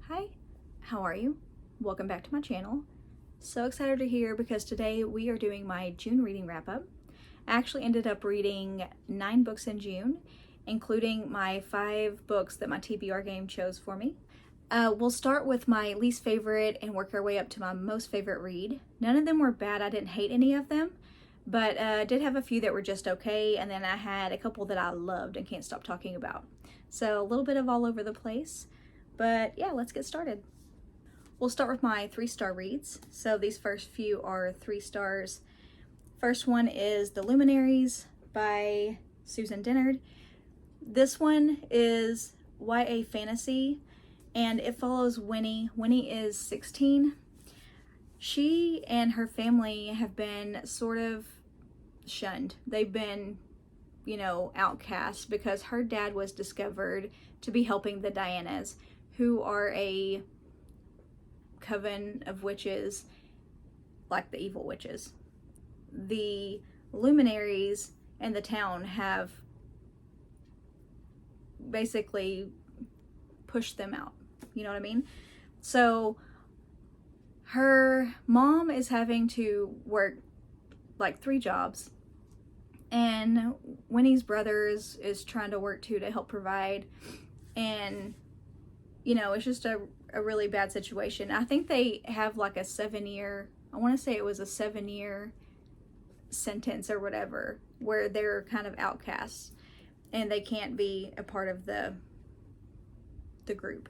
Hi, how are you? Welcome back to my channel. So excited to hear because today we are doing my June reading wrap up. I actually ended up reading 9 books in June, including my 5 books that my TBR game chose for me. We'll start with my least favorite and work our way up to my most favorite read. None of them were bad, I didn't hate any of them, but I did have a few that were just okay, and then I had a couple that I loved and can't stop talking about. So a little bit of all over the place. But yeah, let's get started. We'll start with my 3-star reads. So these first few are 3 stars. First one is The Luminaries by Susan Dennard. This one is YA fantasy and it follows Winnie. Winnie is 16. She and her family have been sort of shunned. They've been, outcast because her dad was discovered to be helping the Dianas, who are a coven of witches, like the evil witches. The Luminaries and the town have basically pushed them out. You know what I mean? So her mom is having to work like 3 jobs, and Winnie's brother is trying to work too to help provide, and it's just a really bad situation. I think they have like a 7-year, I want to say it was a 7-year sentence or whatever, where they're kind of outcasts and they can't be a part of the group.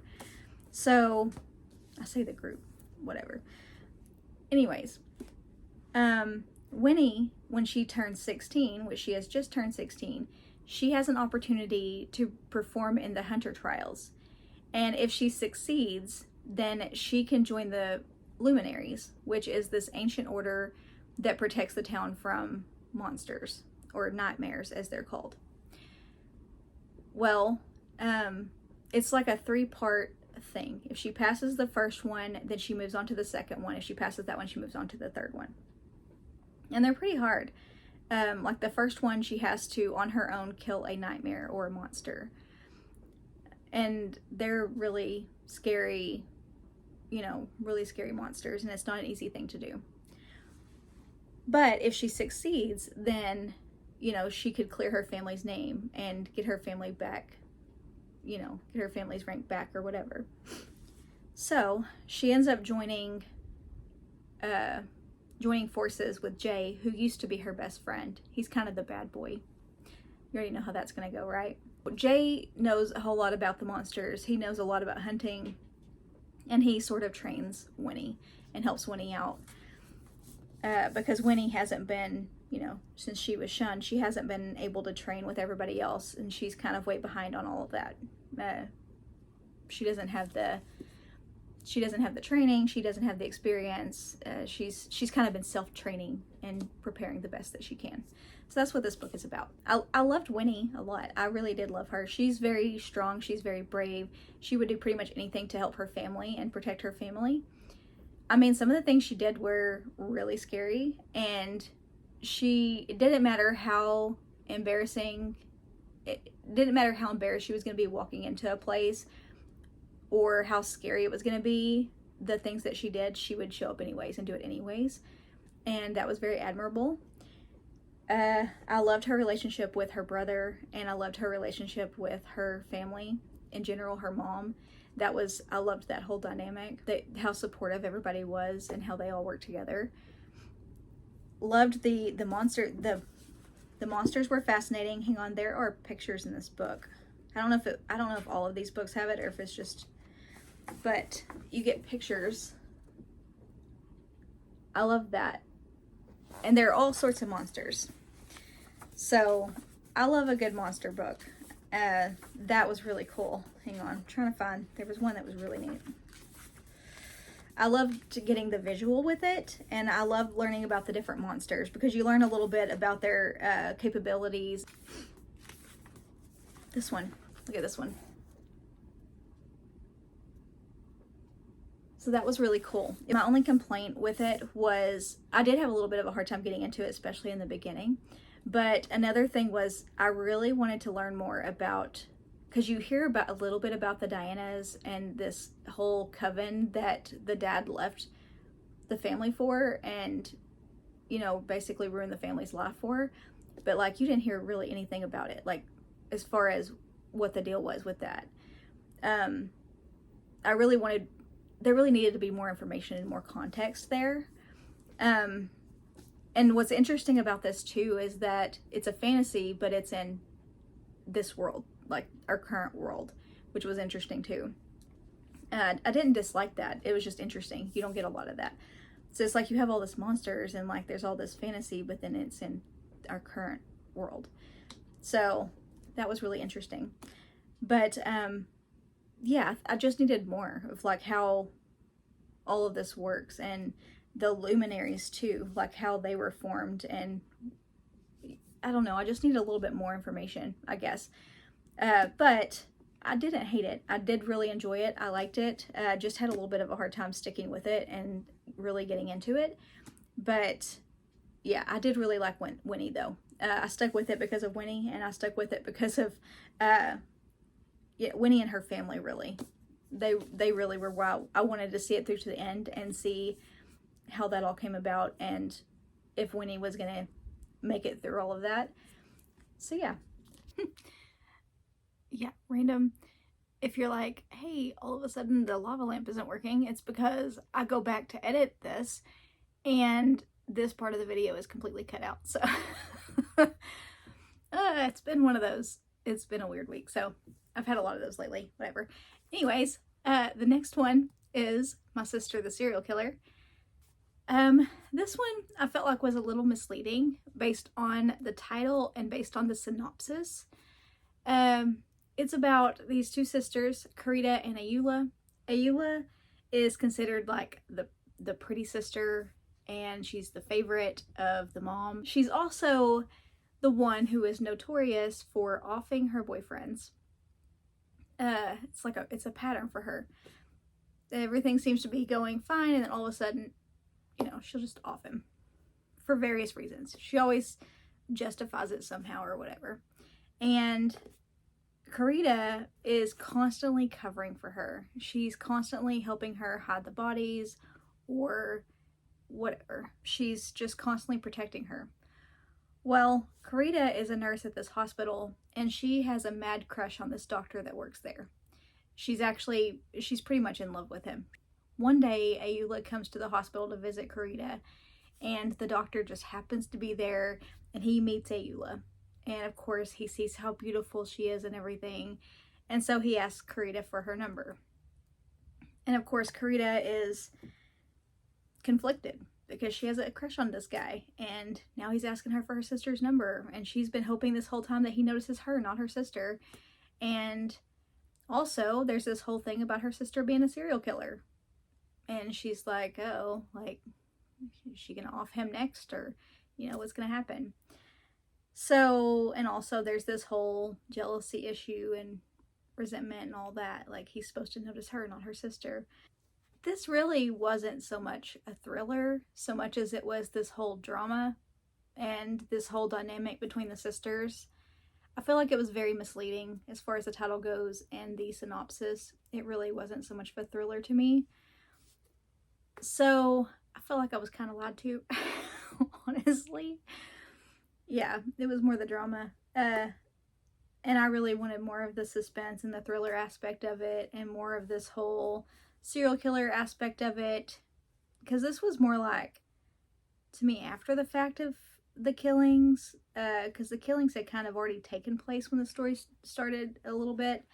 So I say the group, whatever. Anyways, Winnie, when she turns 16, which she has just turned 16, she has an opportunity to perform in the Hunter trials. And if she succeeds, then she can join the Luminaries, which is this ancient order that protects the town from monsters, or nightmares as they're called. Well, it's like a 3-part thing. If she passes the first one, then she moves on to the second one. If she passes that one, she moves on to the third one. And they're pretty hard. Like the first one, she has to, on her own, kill a nightmare or a monster. And they're really scary, really scary monsters, and it's not an easy thing to do. But if she succeeds, then, she could clear her family's name and get her family back, get her family's rank back or whatever. So she ends up joining forces with Jay, who used to be her best friend. He's kind of the bad boy. You already know how that's going to go, right? Jay knows a whole lot about the monsters. He knows a lot about hunting, and he sort of trains Winnie and helps Winnie out. Because Winnie hasn't been, since she was shunned, she hasn't been able to train with everybody else, and she's kind of way behind on all of that. She doesn't have the training, she doesn't have the experience. She's kind of been self-training and preparing the best that she can. So that's what this book is about. I loved Winnie a lot. I really did love her. She's very strong. She's very brave. She would do pretty much anything to help her family and protect her family. I mean, some of the things she did were really scary, and it didn't matter how embarrassed she was going to be walking into a place or how scary it was going to be. The things that she did, she would show up anyways and do it anyways. And that was very admirable. I loved her relationship with her brother, and I loved her relationship with her family in general, her mom. I loved that whole dynamic, how supportive everybody was and how they all worked together. Loved the monsters were fascinating. Hang on, there are pictures in this book. I don't know if all of these books have it or if it's just, but you get pictures. I love that. And there are all sorts of monsters. So I love a good monster book. That was really cool. Hang on, I'm trying to find, there was one that was really neat. I loved getting the visual with it, and I love learning about the different monsters because you learn a little bit about their capabilities. This one, look at this one. So that was really cool. My only complaint with it was I did have a little bit of a hard time getting into it, especially in the beginning. But another thing was I really wanted to learn more about because you hear about a little bit about the Dianas and this whole coven that the dad left the family for, and you know, basically ruined the family's life for. But like, you didn't hear really anything about it, like as far as what the deal was with that. I really wanted, there really needed to be more information and more context there. And what's interesting about this too is that it's a fantasy, but it's in this world, like our current world, which was interesting too. I didn't dislike that. It was just interesting. You don't get a lot of that. So it's like you have all this monsters and like there's all this fantasy, but then it's in our current world. So that was really interesting. But yeah, I just needed more of like how all of this works, and the Luminaries too, like how they were formed. And I don't know, I just needed a little bit more information, I guess. But I didn't hate it. I did really enjoy it. I liked it. Just had a little bit of a hard time sticking with it and really getting into it. But yeah, I did really like Winnie though. I stuck with it because of Winnie, and I stuck with it because of yeah, Winnie and her family. Really, they really were wow. I wanted to see it through to the end and see how that all came about, and if Winnie was gonna make it through all of that. So yeah. Yeah, random. If you're like, hey, all of a sudden the lava lamp isn't working, it's because I go back to edit this and this part of the video is completely cut out. So it's been one of those. It's been a weird week. So I've had a lot of those lately, whatever. Anyways, the next one is My Sister the Serial Killer. This one I felt like was a little misleading based on the title and based on the synopsis. It's about these two sisters, Karita and Ayula. Ayula is considered like the pretty sister, and she's the favorite of the mom. She's also the one who is notorious for offing her boyfriends. It's a pattern for her. Everything seems to be going fine, and then all of a sudden, you know, she'll just off him for various reasons. She always justifies it somehow or whatever. And Karita is constantly covering for her. She's constantly helping her hide the bodies or whatever. She's just constantly protecting her. Well, Karita is a nurse at this hospital, and she has a mad crush on this doctor that works there. She's pretty much in love with him. One day, Ayula comes to the hospital to visit Karita, and the doctor just happens to be there, and he meets Ayula. And of course, he sees how beautiful she is and everything. And so he asks Karita for her number. And of course, Karita is conflicted because she has a crush on this guy. And now he's asking her for her sister's number. And she's been hoping this whole time that he notices her, not her sister. And also, there's this whole thing about her sister being a serial killer. And she's like, oh, like, is she gonna off him next? Or, you know, what's gonna happen? So, and also there's this whole jealousy issue and resentment and all that. Like, he's supposed to notice her, not her sister. This really wasn't so much a thriller, so much as it was this whole drama and this whole dynamic between the sisters. I feel like it was very misleading as far as the title goes and the synopsis. It really wasn't so much of a thriller to me. So, I feel like I was kind of lied to, honestly. Yeah, it was more the drama. And I really wanted more of the suspense and the thriller aspect of it, and more of this whole serial killer aspect of it. Because this was more like, to me, after the fact of the killings. Because the killings had kind of already taken place when the story started a little bit.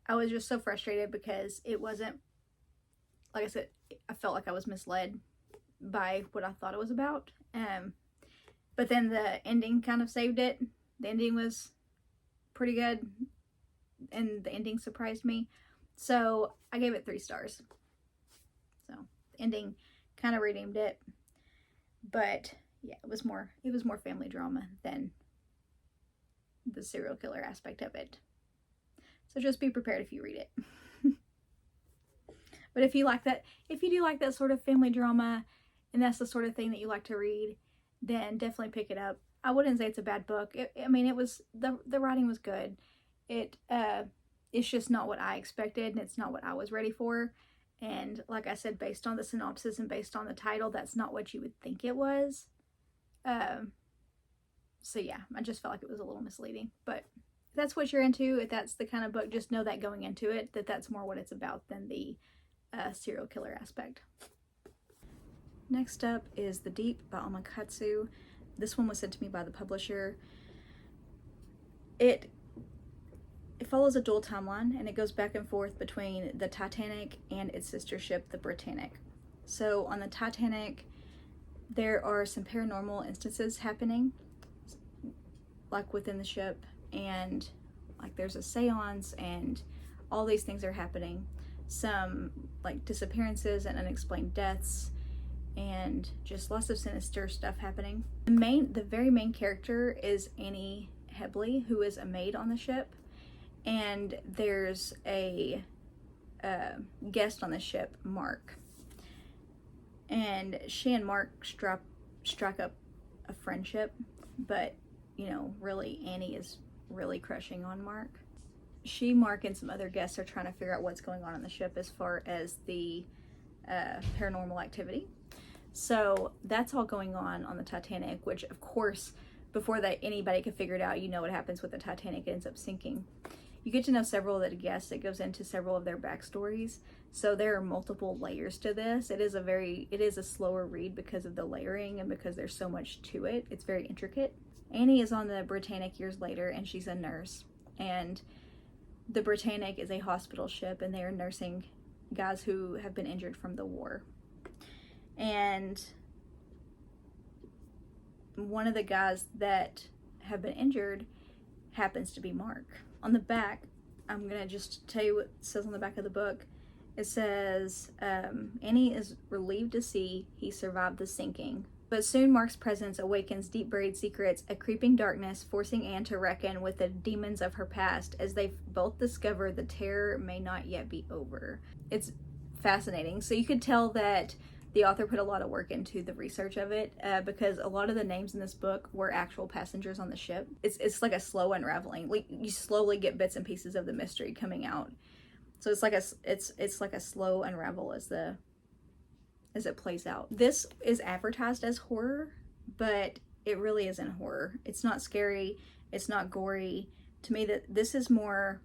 I was just so frustrated because it wasn't, like I said, I felt like I was misled by what I thought it was about. But then the ending kind of saved it. The ending was pretty good, and the ending surprised me. So I gave it 3 stars. So the ending kind of redeemed it. But yeah, it was more family drama than the serial killer aspect of it. So just be prepared if you read it. But if you like that, if you do like that sort of family drama, and that's the sort of thing that you like to read, then definitely pick it up. I wouldn't say it's a bad book. I mean, it was, the writing was good. It it's just not what I expected, and it's not what I was ready for. And like I said, based on the synopsis and based on the title, that's not what you would think it was. So yeah, I just felt like it was a little misleading. But if that's what you're into, if that's the kind of book, just know that going into it, that that's more what it's about than the serial killer aspect. Next up is The Deep by Omakatsu. This one was sent to me by the publisher. It follows a dual timeline, and it goes back and forth between the Titanic and its sister ship, the Britannic. So on the Titanic, there are some paranormal instances happening, like within the ship, and like there's a seance and all these things are happening. Some like disappearances and unexplained deaths and just lots of sinister stuff happening. The very main character is Annie Hebley, who is a maid on the ship, and there's a guest on the ship, Mark, and she and Mark struck up a friendship, but you know, really Annie is really crushing on Mark. She, Mark, and some other guests are trying to figure out what's going on the ship as far as the paranormal activity. So that's all going on the Titanic, which of course, before that anybody could figure it out, you know what happens with the Titanic. It ends up sinking. You get to know several of the guests. It goes into several of their backstories. So there are multiple layers to this. It is a slower read because of the layering and because there's so much to it. It's very intricate. Annie is on the Britannic years later, and she's a nurse. And the Britannic is a hospital ship, and they are nursing guys who have been injured from the war. And one of the guys that have been injured happens to be Mark. On the back, I'm going to just tell you what it says on the back of the book. It says, Annie is relieved to see he survived the sinking. But soon Mark's presence awakens deep-buried secrets, a creeping darkness, forcing Anne to reckon with the demons of her past as they both discover the terror may not yet be over. It's fascinating. So you could tell that the author put a lot of work into the research of it, because a lot of the names in this book were actual passengers on the ship. It's like a slow unraveling. Like you slowly get bits and pieces of the mystery coming out. So it's like a slow unravel as it plays out. This is advertised as horror, but it really isn't horror. It's not scary. It's not gory. To me, that this is more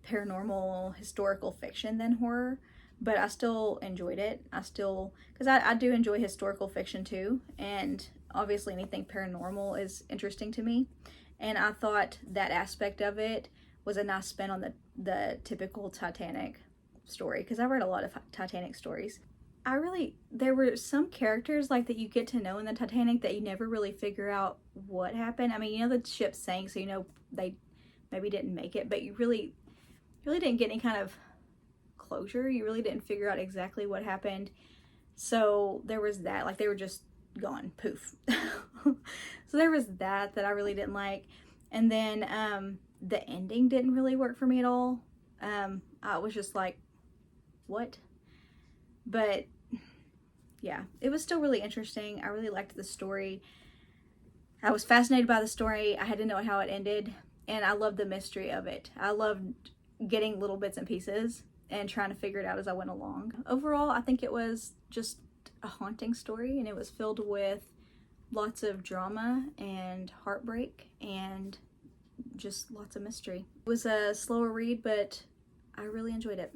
paranormal historical fiction than horror. But I still enjoyed it. Because I do enjoy historical fiction too, and obviously anything paranormal is interesting to me. And I thought that aspect of it was a nice spin on the typical Titanic story, because I read a lot of Titanic stories. There were some characters like that you get to know in the Titanic that you never really figure out what happened. I mean, you know the ship sank, so you know they maybe didn't make it, but you really didn't get any kind of closure. You really didn't figure out exactly what happened. So there was that, like they were just gone, poof. So there was that I really didn't like. And then the ending didn't really work for me at all. I was just like, what? But yeah, it was still really interesting. I really liked the story. I was fascinated by the story. I had to know how it ended, and I loved the mystery of it. I loved getting little bits and pieces and trying to figure it out as I went along. Overall, I think it was just a haunting story, and it was filled with lots of drama and heartbreak and just lots of mystery. It was a slower read, but I really enjoyed it.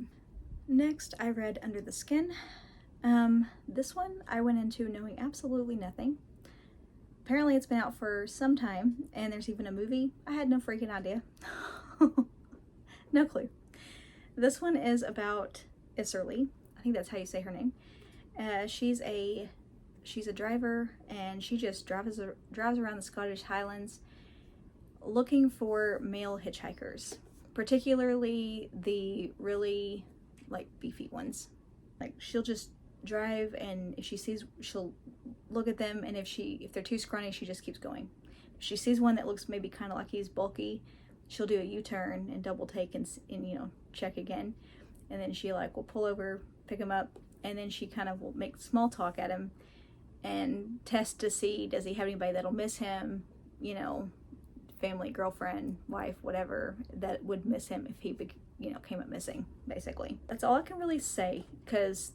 Next, I read Under the Skin. This one I went into knowing absolutely nothing. Apparently it's been out for some time, and there's even a movie. I had no freaking idea. No clue. This one is about Isserly. I think that's how you say her name. She's a driver, and she just drives around the Scottish Highlands looking for male hitchhikers, particularly the really like beefy ones. Like she'll just drive, and if she sees, she'll look at them, and if they're too scrawny, she just keeps going. If she sees one that looks maybe kind of like he's bulky, she'll do a U-turn and double take and you know, check again. And then she like will pull over, pick him up, and then she kind of will make small talk at him and test to see, does he have anybody that'll miss him, you know, family, girlfriend, wife, whatever, that would miss him if he you know, came up missing, basically. That's all I can really say, because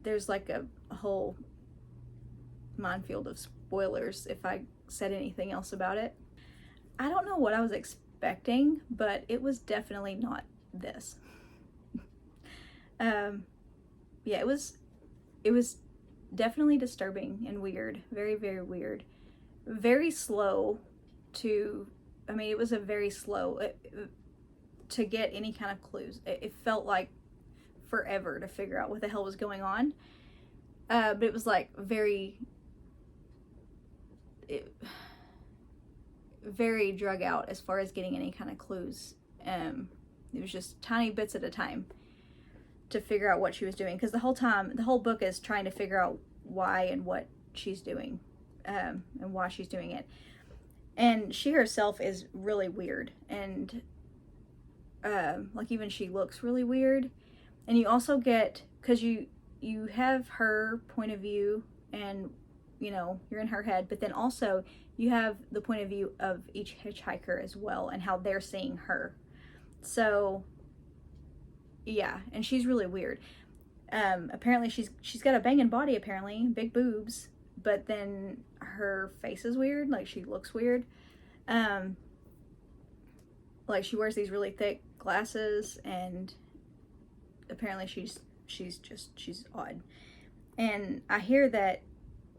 there's like a whole minefield of spoilers if I said anything else about it. I don't know what I was expecting, but it was definitely not this. Yeah, it was definitely disturbing and weird. Very, very weird. Very slow to, I mean, it was a very slow to get any kind of clues. It felt like forever to figure out what the hell was going on. But it was like very drug out as far as getting any kind of clues. It was just tiny bits at a time to figure out what she was doing, because the whole book is trying to figure out why and what she's doing, and why she's doing it. And she herself is really weird, and like even she looks really weird. And you also get, because you have her point of view, and you know, you're in her head, but then also you have the point of view of each hitchhiker as well, and how they're seeing her. So yeah, and she's really weird. Apparently she's got a banging body, apparently, big boobs, but then her face is weird, like she looks weird. Like she wears these really thick glasses, and apparently she's odd. And I hear that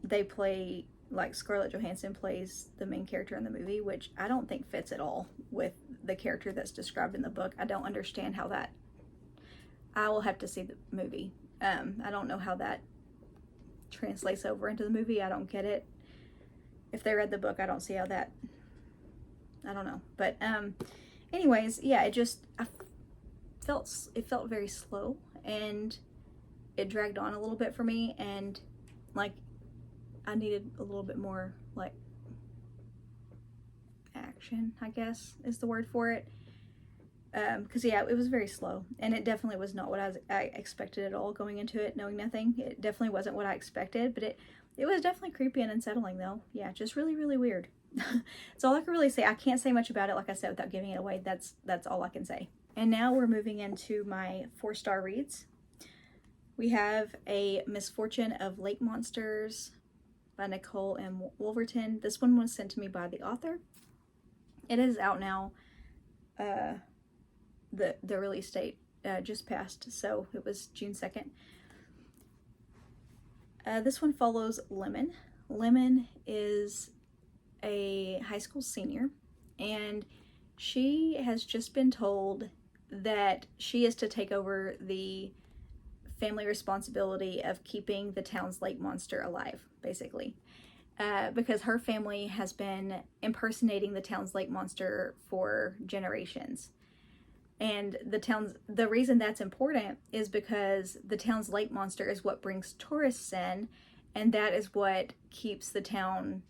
they play, like Scarlett Johansson plays the main character in the movie, which I don't think fits at all with the character that's described in the book. I don't understand how that, I will have to see the movie. I don't know how that translates over into the movie. I don't get it. If they read the book, I don't see how that, I don't know. But anyways, yeah, it felt very slow, and it dragged on a little bit for me, and like I needed a little bit more like action, I guess is the word for it. Because yeah, it was very slow, and it definitely was not what I expected at all going into it, knowing nothing. It definitely wasn't what I expected, but it was definitely creepy and unsettling though. Yeah, just really, really weird. That's all I can really say. I can't say much about it, like I said, without giving it away. That's all I can say. And now we're moving into my 4-star reads. We have a Misfortune of Lake Monsters by Nicole M. Wolverton. This one was sent to me by the author. It is out now. The release date just passed, so it was June 2nd. This one follows Lemon. Lemon is a high school senior, and she has just been told that she is to take over the family responsibility of keeping the town's lake monster alive, basically. Because her family has been impersonating the town's lake monster for generations. And the reason that's important is because the town's lake monster is what brings tourists in, and that is what keeps the town,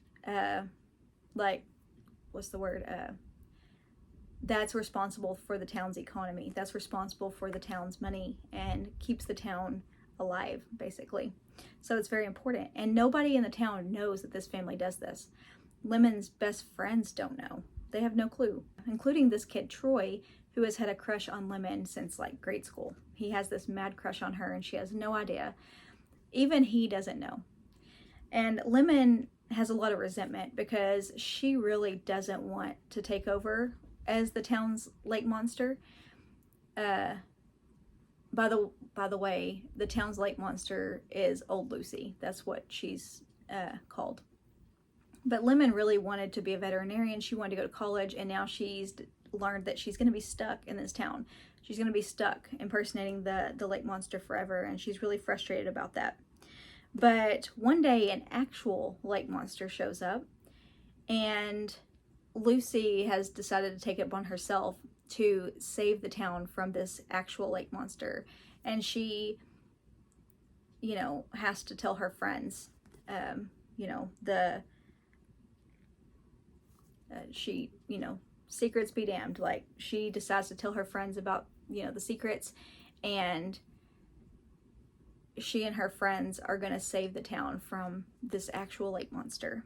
that's responsible for the town's economy. That's responsible for the town's money and keeps the town alive, basically. So it's very important. And nobody in the town knows that this family does this. Lemon's best friends don't know. They have no clue, including this kid, Troy, who has had a crush on Lemon since like grade school. He has this mad crush on her, and she has no idea. Even he doesn't know. And Lemon has a lot of resentment because she really doesn't want to take over as the town's lake monster. By the way, the town's lake monster is Old Lucy. That's what she's called. But Lemon really wanted to be a veterinarian. She wanted to go to college, and now she's learned that she's going to be stuck in this town. She's going to be stuck impersonating the lake monster forever, and she's really frustrated about that. But one day an actual lake monster shows up, and Lucy has decided to take it upon herself to save the town from this actual lake monster. And she, has to tell her friends, secrets be damned. Like, she decides to tell her friends about, the secrets, and she and her friends are going to save the town from this actual lake monster.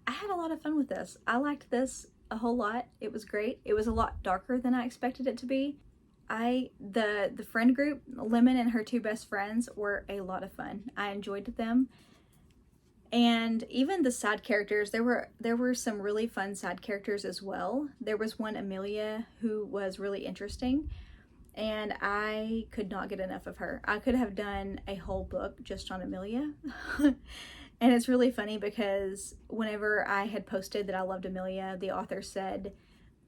I had a lot of fun with this. I liked this a whole lot. It was great. It was a lot darker than I expected it to be. The friend group, Lemon and her two best friends, were a lot of fun. I enjoyed them. And even the side characters, there were some really fun side characters as well. There was one, Amelia, who was really interesting, and I could not get enough of her. I could have done a whole book just on Amelia. And it's really funny because whenever I had posted that I loved Amelia, the author said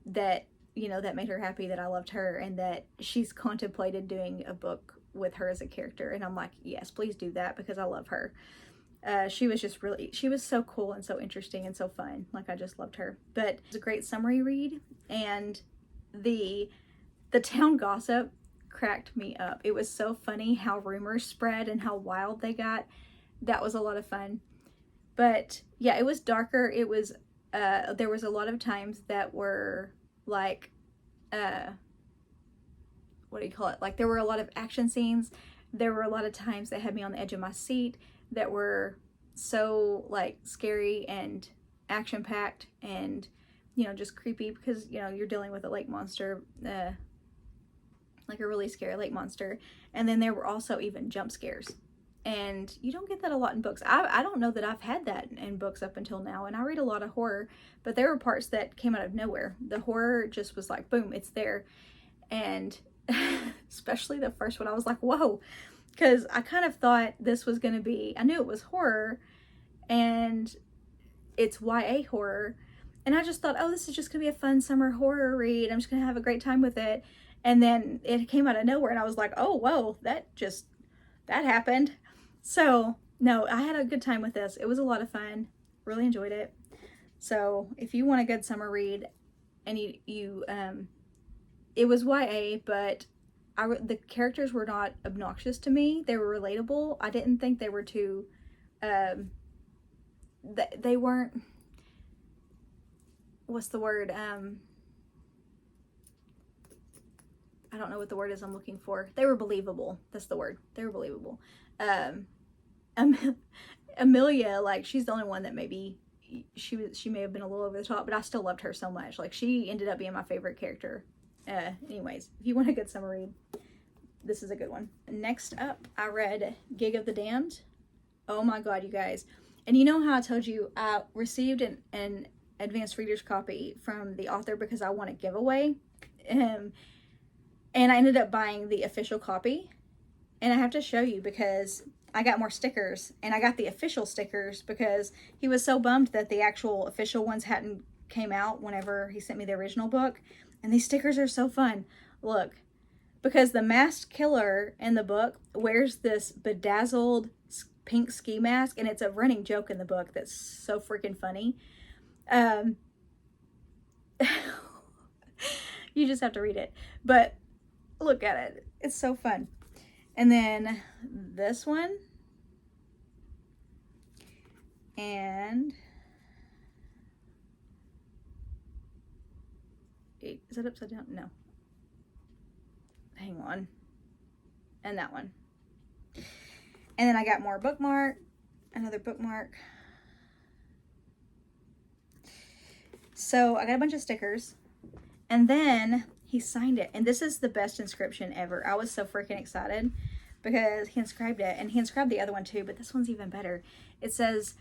that, you know, that made her happy that I loved her, and that she's contemplated doing a book with her as a character. And I'm like, yes, please do that, because I love her. She was so cool and so interesting and so fun. Like, I just loved her. But it was a great summary read, and the town gossip cracked me up. It was so funny how rumors spread and how wild they got. That was a lot of fun. But yeah, it was darker. It was there was a lot of times that were like what do you call it? Like, there were a lot of action scenes. There were a lot of times that had me on the edge of my seat, that were so like scary and action packed, and, you know, just creepy, because, you know, you're dealing with a lake monster, like a really scary lake monster. And then there were also even jump scares, and you don't get that a lot in books. I don't know that I've had that in books up until now, and I read a lot of horror, but there were parts that came out of nowhere. The horror just was like, boom, it's there. And especially the first one, I was like, whoa, because I kind of thought this was going to be, I knew it was horror, and it's YA horror, and I just thought, oh, this is just going to be a fun summer horror read. I'm just going to have a great time with it. And then it came out of nowhere, and I was like, oh, whoa, that happened. So, no, I had a good time with this. It was a lot of fun. Really enjoyed it. So, if you want a good summer read, and it was YA, but the characters were not obnoxious to me. They were relatable. I didn't think they were too, they weren't, what's the word? I don't know what the word is I'm looking for. They were believable. That's the word. They were believable. Amelia, like, she's the only one that maybe she may have been a little over the top, but I still loved her so much. Like, she ended up being my favorite character. Anyways, if you want a good summer read, this is a good one. Next up, I read Gig of the Damned. Oh my god, you guys. And you know how I told you I received an advanced reader's copy from the author because I won a giveaway? And I ended up buying the official copy. And I have to show you because I got more stickers. And I got the official stickers because he was so bummed that the actual official ones hadn't came out whenever he sent me the original book. And these stickers are so fun. Look. Because the masked killer in the book wears this bedazzled pink ski mask, and it's a running joke in the book that's so freaking funny. You just have to read it. But look at it. It's so fun. And then this one. And is that upside down? No. Hang on. And that one. And then I got more bookmark. Another bookmark. So I got a bunch of stickers. And then he signed it. And this is the best inscription ever. I was so freaking excited because he inscribed it. And he inscribed the other one too, but this one's even better. It says,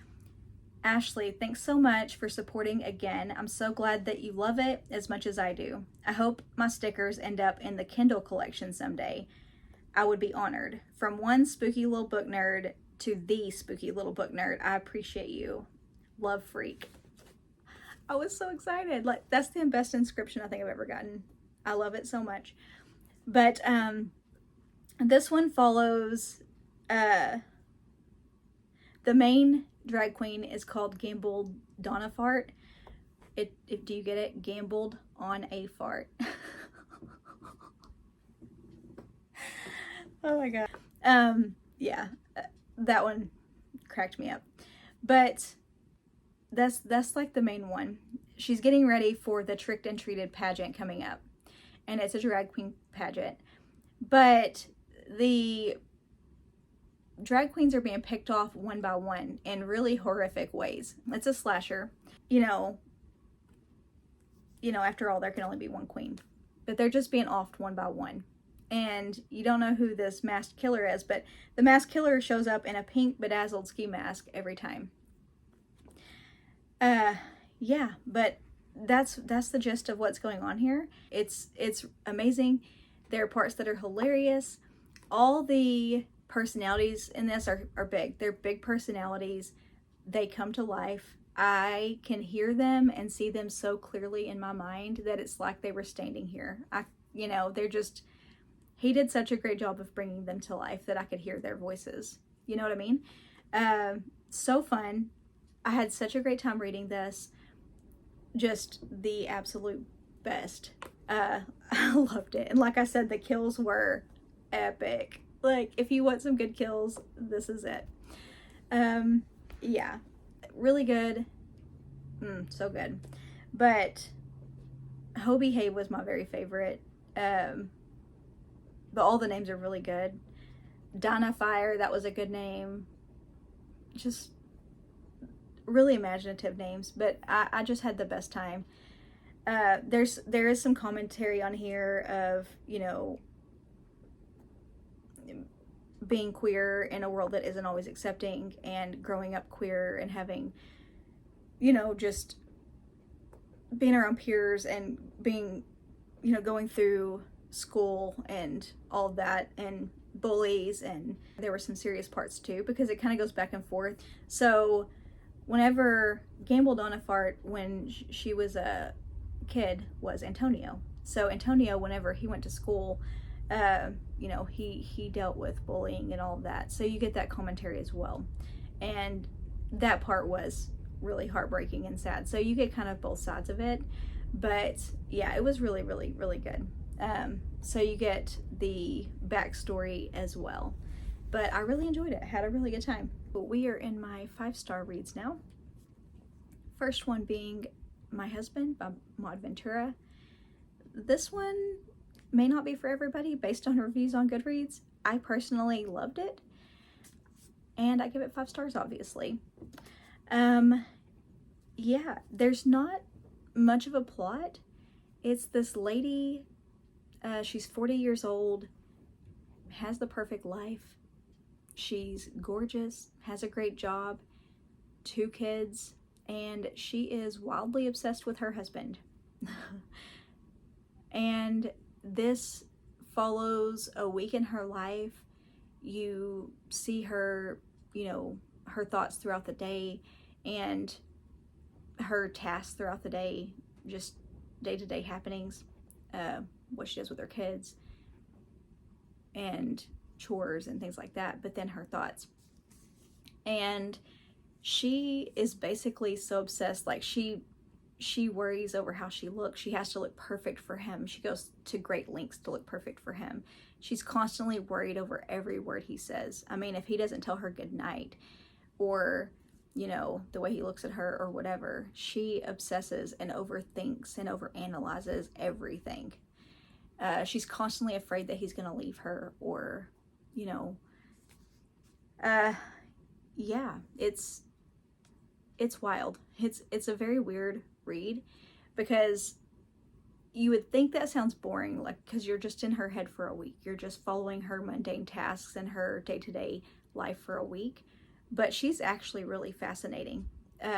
Ashley, thanks so much for supporting again. I'm so glad that you love it as much as I do. I hope my stickers end up in the Kindle collection someday. I would be honored. From one spooky little book nerd to the spooky little book nerd, I appreciate you. Love, Freak. I was so excited. Like, that's the best inscription I think I've ever gotten. I love it so much. But this one follows the main drag queen is called Gambled Donafart. Do you get it? Gambled on a fart. Oh my god. Yeah, that one cracked me up. But that's like the main one. She's getting ready for the Tricked and Treated pageant coming up. And it's a drag queen pageant. But the drag queens are being picked off one by one in really horrific ways. It's a slasher. You know, after all, there can only be one queen. But they're just being offed one by one. and you don't know who this masked killer is, but the masked killer shows up in a pink bedazzled ski mask every time. Yeah, but that's the gist of what's going on here. It's amazing. There are parts that are hilarious. All the personalities in this are big. They're big personalities. They come to life. I can hear them and see them so clearly in my mind that it's like they were standing here. They're just, he did such a great job of bringing them to life that I could hear their voices. You know what I mean? So fun. I had such a great time reading this. Just the absolute best. I loved it. And like I said, the kills were epic. Like, if you want some good kills, this is it. Yeah, really good. So good. But Hobie Hay was my very favorite. But all the names are really good. Donna Fire, that was a good name. Just really imaginative names, but I just had the best time. There is some commentary on here of, being queer in a world that isn't always accepting, and growing up queer and having, just being around peers and being, going through school and all of that, and bullies, and there were some serious parts too, because it kind of goes back and forth. So whenever Gamble Donafart, when she was a kid, was Antonio. So Antonio, whenever he went to school, he dealt with bullying and all of that. So you get that commentary as well. And that part was really heartbreaking and sad. So you get kind of both sides of it. But yeah, it was really, really, really good. So you get the backstory as well. But I really enjoyed it. I had a really good time. But we are in my 5-star reads now. First one being My Husband by Maud Ventura. This one may not be for everybody based on reviews on Goodreads. I personally loved it, and I give it 5 stars, obviously. Yeah, there's not much of a plot. It's this lady, she's 40 years old, has the perfect life. She's gorgeous, has a great job, 2 kids, and she is wildly obsessed with her husband. And this follows a week in her life. You see her, her thoughts throughout the day and her tasks throughout the day, just day-to-day happenings, what she does with her kids and chores and things like that, but then her thoughts. And she is basically so obsessed, like she worries over how she looks. She has to look perfect for him. She goes to great lengths to look perfect for him. She's constantly worried over every word he says. I mean, if he doesn't tell her good night, or the way he looks at her or whatever, she obsesses and overthinks and overanalyzes everything. She's constantly afraid that he's gonna leave her, or yeah, it's wild. It's a very weird read, because you would think that sounds boring, like, because you're just in her head for a week. You're just following her mundane tasks and her day-to-day life for a week. But she's actually really fascinating.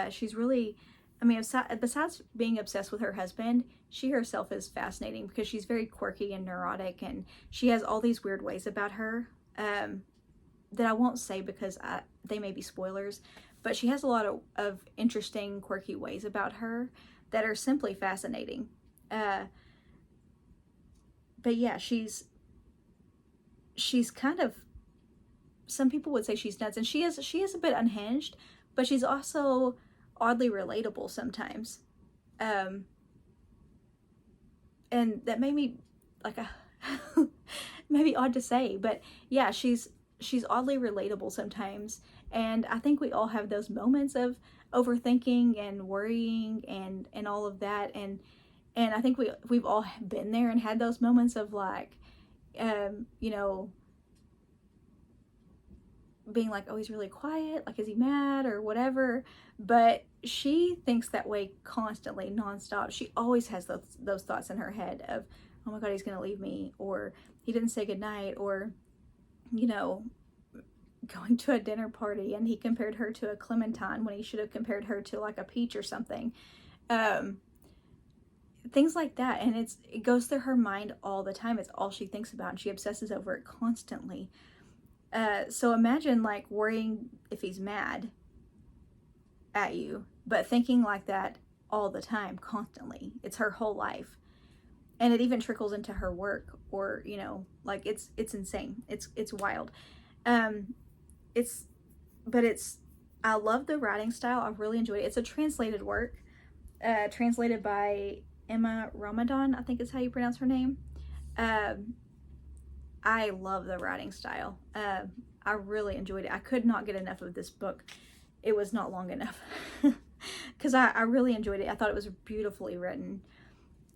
She's really, besides being obsessed with her husband, she herself is fascinating, because she's very quirky and neurotic, and she has all these weird ways about her that I won't say because they may be spoilers, but she has a lot of interesting, quirky ways about her that are simply fascinating. But yeah, she's kind of, some people would say she's nuts, and she is a bit unhinged, but she's also oddly relatable sometimes. And that made me like maybe odd to say, but yeah, she's oddly relatable sometimes. And I think we all have those moments of overthinking and worrying and all of that. And I think we've all been there and had those moments of like, being like, oh, he's really quiet, like, is he mad or whatever? But she thinks that way constantly, nonstop. She always has those thoughts in her head of oh my God, he's gonna leave me, or he didn't say goodnight, or, you know, going to a dinner party and he compared her to a clementine when he should have compared her to like a peach or something. Things like that. And it goes through her mind all the time. It's all she thinks about, and she obsesses over it constantly. So imagine like worrying if he's mad at you, but thinking like that all the time, constantly. It's her whole life. And it even trickles into her work, or, you know, like it's insane. It's wild. I love the writing style. I really enjoyed it. It's a translated work, translated by Emma Ramadan, I think is how you pronounce her name. I love the writing style. I really enjoyed it. I could not get enough of this book. It was not long enough because I really enjoyed it. I thought it was beautifully written,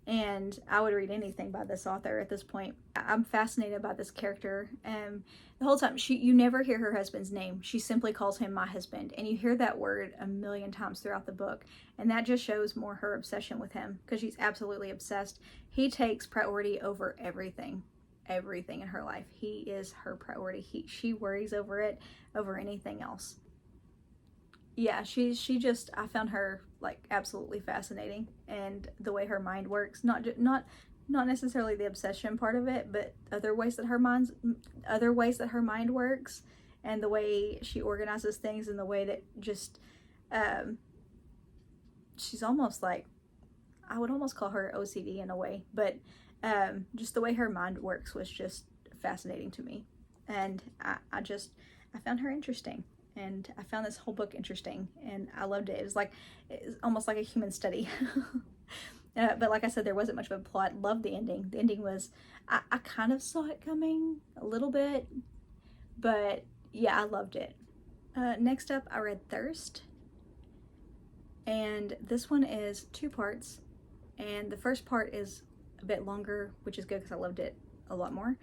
and I would read anything by this author at this point. I'm fascinated by this character. The whole time, you never hear her husband's name. She simply calls him my husband, and you hear that word a million times throughout the book, and that just shows more her obsession with him, because she's absolutely obsessed. He takes priority over everything in her life. He is her priority. She worries over it over anything else. Yeah, she just, I found her like absolutely fascinating, and the way her mind works, not necessarily the obsession part of it, but other ways that her mind works, and the way she organizes things, and the way that just she's almost like, I would almost call her OCD in a way, but just the way her mind works was just fascinating to me, and I found her interesting. And I found this whole book interesting, and I loved it. It was almost like a human study. But like I said, there wasn't much of a plot. Loved the ending. The ending was, I kind of saw it coming a little bit, but yeah, I loved it. Next up, I read Thirst. And this one is 2 parts. And the first part is a bit longer, which is good because I loved it a lot more.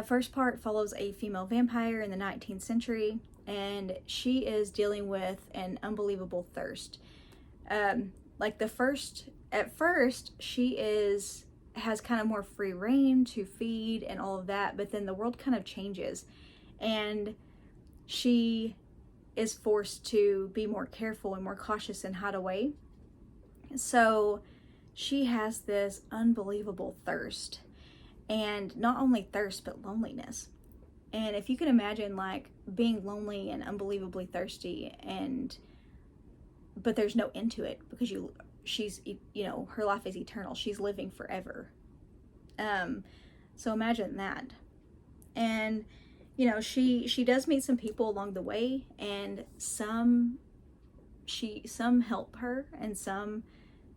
First part follows a female vampire in the 19th century, and she is dealing with an unbelievable thirst. At first, she has kind of more free reign to feed and all of that, but then the world kind of changes, and she is forced to be more careful and more cautious and hide away. So she has this unbelievable thirst. And not only thirst, but loneliness. And if you can imagine like being lonely and unbelievably thirsty, but there's no end to it, because she's, you know, her life is eternal. She's living forever. So imagine that. And, you know, she does meet some people along the way, and some help her, and some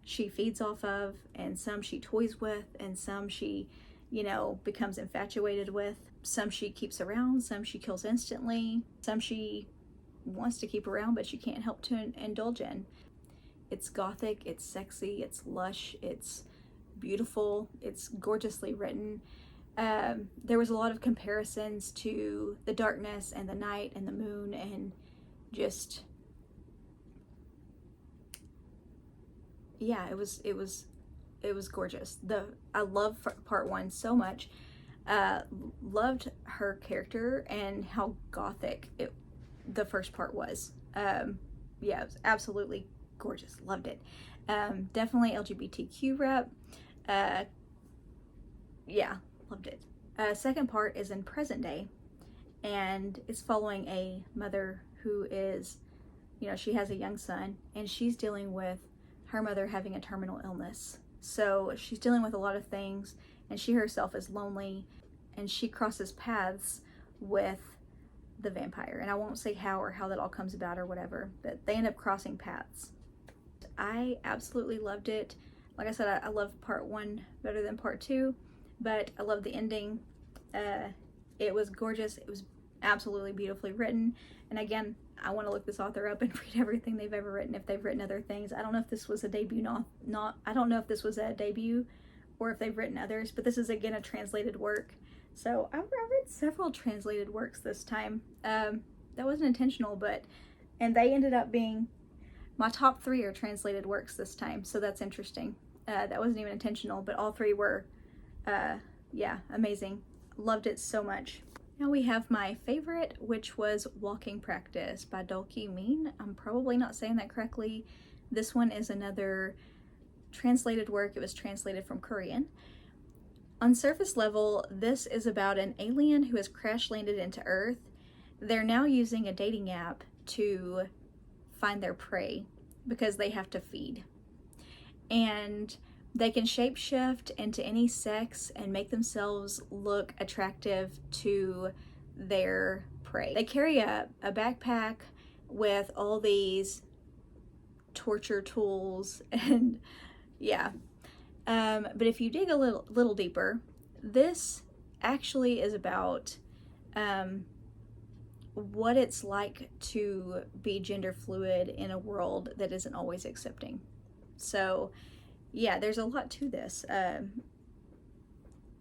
she feeds off of, and some she toys with, and some she, you know, becomes infatuated with. Some she keeps around, some she kills instantly, some she wants to keep around but she can't help to indulge in. It's gothic, it's sexy, it's lush, it's beautiful, it's gorgeously written. There was a lot of comparisons to the darkness and the night and the moon, and just, yeah, it was gorgeous. I love part 1 so much. Loved her character and how gothic the first part was. Yeah, it was absolutely gorgeous. Loved it. Definitely LGBTQ rep. Yeah, loved it. Second part is in present day, and it's following a mother who is, you know, she has a young son, and she's dealing with her mother having a terminal illness. So she's dealing with a lot of things, and she herself is lonely, and she crosses paths with the vampire. And I won't say how that all comes about or whatever, but they end up crossing paths. I absolutely loved it. Like I said, I loved part 1 better than part 2, but I loved the ending. It was gorgeous. It was absolutely beautifully written. And again, I want to look this author up and read everything they've ever written, if they've written other things. I don't know if this was a debut, I don't know if this was a debut or if they've written others, but this is again a translated work. So I read several translated works this time. That wasn't intentional, and they ended up being my top 3 are translated works this time, so that's interesting. That wasn't even intentional, but all three were, yeah, amazing. Loved it so much. Now we have my favorite, which was Walking Practice by Dolki Min. I'm probably not saying that correctly. This one is another translated work. It was translated from Korean. On surface level, this is about an alien who has crash landed into Earth. They're now using a dating app to find their prey because they have to feed. And they can shapeshift into any sex and make themselves look attractive to their prey. They carry a backpack with all these torture tools and yeah. But if you dig a little deeper, this actually is about what it's like to be gender fluid in a world that isn't always accepting. So yeah, there's a lot to this. And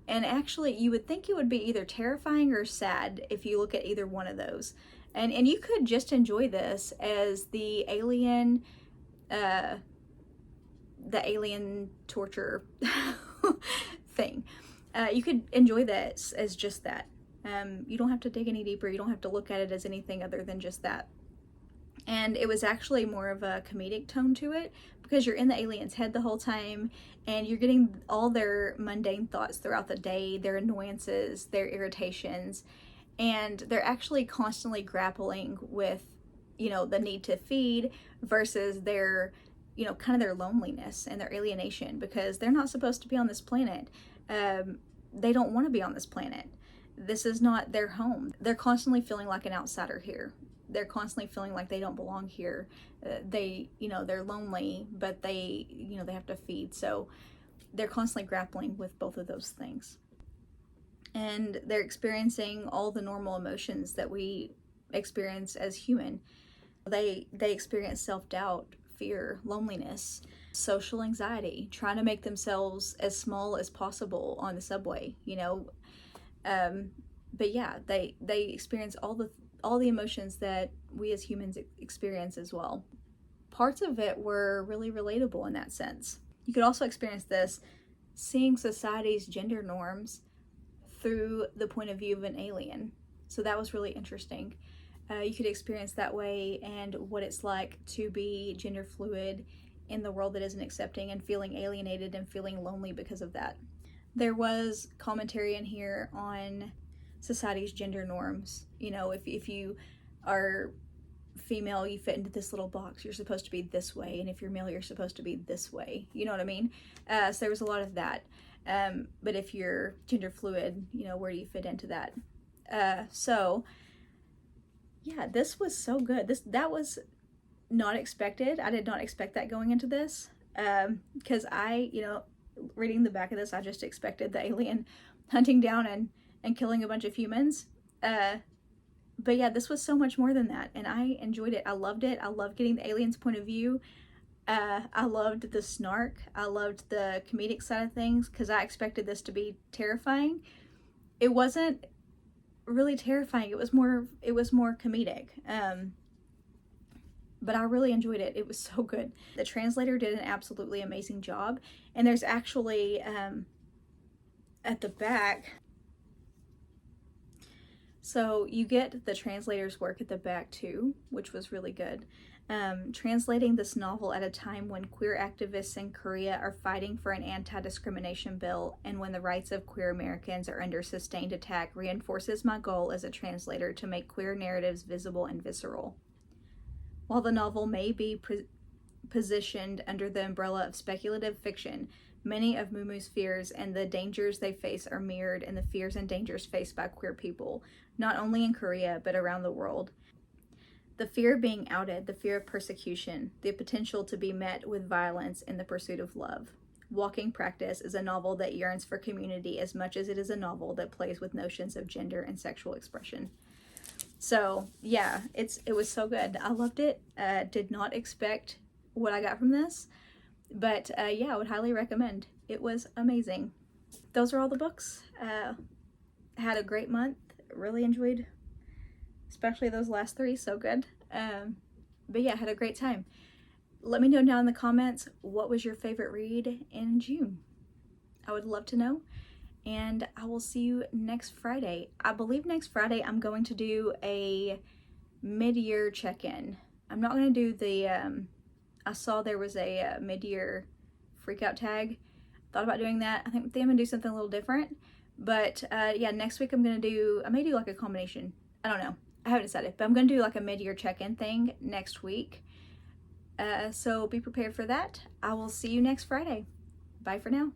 actually, you would think it would be either terrifying or sad if you look at either one of those. And you could just enjoy this as the alien torture thing. You could enjoy this as just that. You don't have to dig any deeper. You don't have to look at it as anything other than just that. And it was actually more of a comedic tone to it because you're in the alien's head the whole time and you're getting all their mundane thoughts throughout the day, their annoyances, their irritations, and they're actually constantly grappling with, you know, the need to feed versus their, you know, kind of their loneliness and their alienation because they're not supposed to be on this planet. They don't want to be on this planet. This is not their home. They're constantly feeling like an outsider here. They're constantly feeling like they don't belong here. They, you know, they're lonely, but they, you know, they have to feed. So they're constantly grappling with both of those things. And they're experiencing all the normal emotions that we experience as human. They experience self-doubt, fear, loneliness, social anxiety, trying to make themselves as small as possible on the subway, you know. But yeah, they experience all the emotions that we as humans experience as well. Parts of it were really relatable in that sense. You could also experience this seeing society's gender norms through the point of view of an alien. So that was really interesting. You could experience that way and what it's like to be gender fluid in the world that isn't accepting and feeling alienated and feeling lonely because of that. There was commentary in here on society's gender norms. You know, if you are female, you fit into this little box. You're supposed to be this way, and if you're male, you're supposed to be this way. You know what I mean? So there was a lot of that. But if you're gender fluid, you know, where do you fit into that? So yeah, this was so good. That was not expected. I did not expect that going into this. Because you know, reading the back of this, I just expected the alien hunting down and killing a bunch of humans. But yeah, this was so much more than that, and I enjoyed it. I loved it. I loved getting the alien's point of view. I loved the snark. I loved the comedic side of things because I expected this to be terrifying. It wasn't really terrifying. It was more comedic. But I really enjoyed it. It was so good. The translator did an absolutely amazing job. And there's actually, at the back, so you get the translator's work at the back too, which was really good. Translating this novel at a time when queer activists in Korea are fighting for an anti-discrimination bill and when the rights of queer Americans are under sustained attack reinforces my goal as a translator to make queer narratives visible and visceral. While the novel may be positioned under the umbrella of speculative fiction, many of Mumu's fears and the dangers they face are mirrored in the fears and dangers faced by queer people, not only in Korea, but around the world. The fear of being outed, the fear of persecution, the potential to be met with violence in the pursuit of love. Walking Practice is a novel that yearns for community as much as it is a novel that plays with notions of gender and sexual expression. So yeah, it was so good. I loved it. Did not expect what I got from this, but yeah, I would highly recommend. It was amazing. Those are all the books. Had a great month. Really enjoyed, especially those last three. So good. But yeah, had a great time. let me know down in the comments, what was your favorite read in June? I would love to know. And I will see you next Friday. I believe next Friday I'm going to do a mid-year check-in. I'm not going to do the, I saw there was a mid-year freakout tag. Thought about doing that. I think I'm going to do something a little different. But yeah, next week I may do like a combination. I don't know. I haven't decided. But I'm going to do like a mid-year check-in thing next week. So be prepared for that. I will see you next Friday. Bye for now.